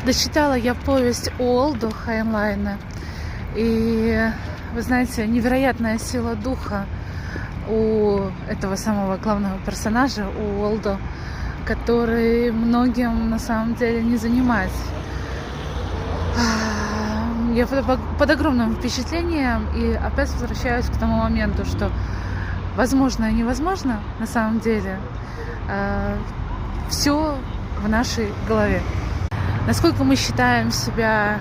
Дочитала я повесть Уолда Хайнлайна. И, вы знаете, невероятная сила духа у этого самого главного персонажа, у Уолда, который многим на самом деле не занимать. Я под огромным впечатлением и опять возвращаюсь к тому моменту, что возможно и невозможно на самом деле все в нашей голове. Насколько мы считаем себя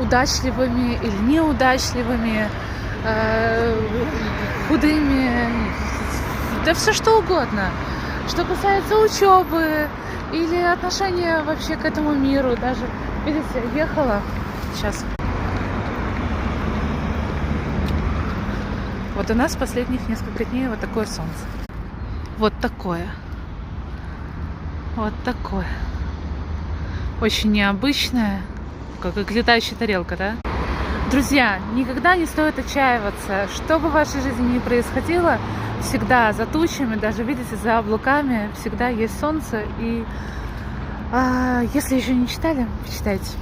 удачливыми или неудачливыми, худыми, да все что угодно. Что касается учебы или отношения вообще к этому миру, даже, видите, ехала сейчас. Вот у нас последних несколько дней вот такое солнце. Вот такое. Вот такое. Очень необычное, как летающая тарелка, да? Друзья, никогда не стоит отчаиваться. Что бы в вашей жизни ни происходило, всегда за тучами, даже, видите, за облаками, всегда есть солнце. И если еще не читали, почитайте.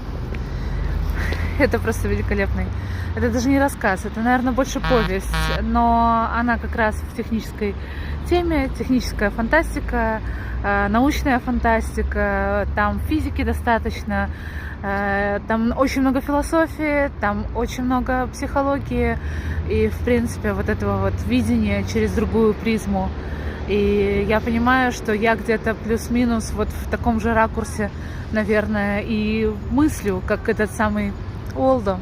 Это просто великолепный. Это даже не рассказ, это, наверное, больше повесть. Но она как раз в технической теме, техническая фантастика, научная фантастика, там физики достаточно, там очень много философии, там очень много психологии и, в принципе, вот этого вот видения через другую призму. И я понимаю, что я где-то плюс-минус вот в таком же ракурсе, наверное, и мыслю, как этот самый Уолдо.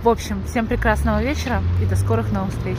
В общем, всем прекрасного вечера и до скорых новых встреч.